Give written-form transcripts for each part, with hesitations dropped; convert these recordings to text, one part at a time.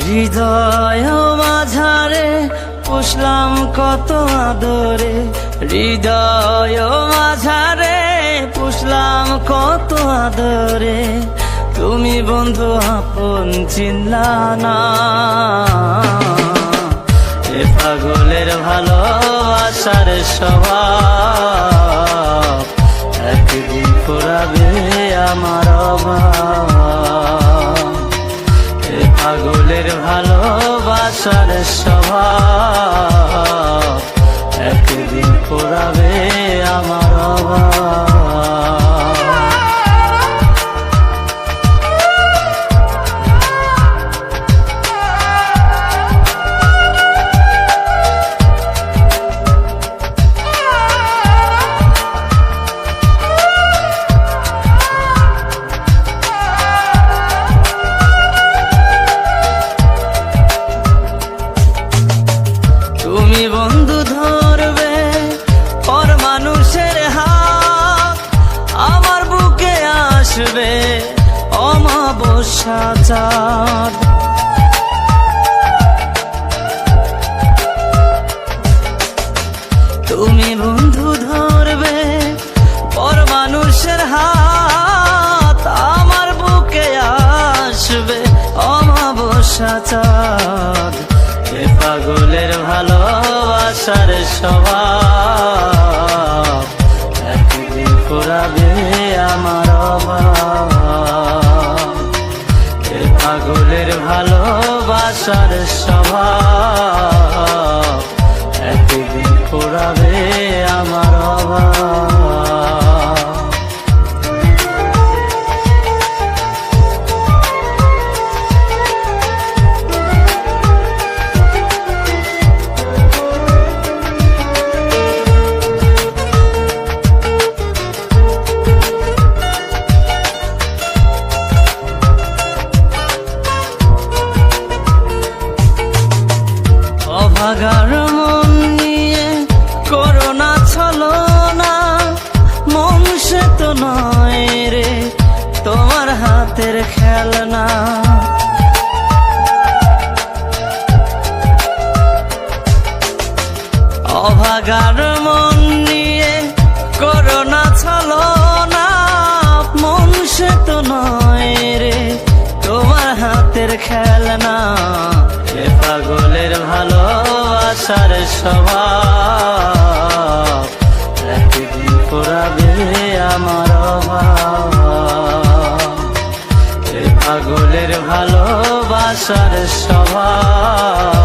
হৃদয় মাঝারে পুষলাম কত আদরে, হৃদয় মাঝারে পুষলাম কত আদরে, তুমি বন্ধু আপন চিনলা না। এ পাগলের ভালোবাসার স্বভাব একদিন ফুরাবে আমার অভাব। এ পাগলের ভালোবাসার স্বভাব একদিন ফুরাবে আমার অভাব। তুমি বন্ধু ধরবে পর মানুষের হাত, আমার বুকে আসবে অমাবস্যা চাঁদ। তুমি বন্ধু ধরবে পর মানুষের হাত, আমার বুকে আসবে অমাবস্যা চাঁদ। এ পাগলের ভালোবাসার স্বভাব একদিন ফুরাবে আমার অভাব। এ পাগলের ভালোবাসার স্বভাব একদিন ফুরাবে আমার অভাব। অভাগার মন নিয়ে করোনা ছলনা, মন সে তো নয় রে তোমার হাতের খেলনা। অভাগার মন নিয়ে করোনা ছলনা, মন সে তো নয় রে তোমার হাতের খেলনা। এ পাগলের ভালোবাসার স্বভাব একদিন ফুরাবে আমার অভাব। এ পাগলের ভালোবাসার স্বভাব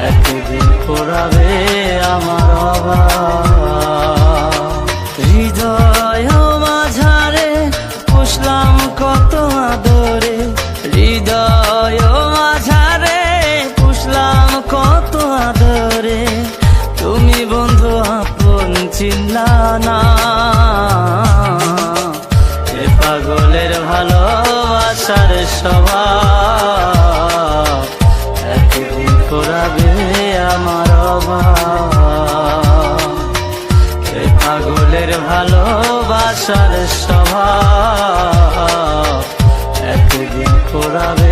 একদিন ফুরাবে আমার অভাব। হৃদয় মাঝারে পুষলাম কত আদরে, হৃদয় মাঝারে পুষলাম কত আদরে, তুমি বন্ধু আপন চিনলা না। এ পাগলের ভালোবাসার স্বভাব একদিন ফুরাবে আমার অভাব। এ পাগলের ভালোবাসার স্বভাব একদিন ফুরাবে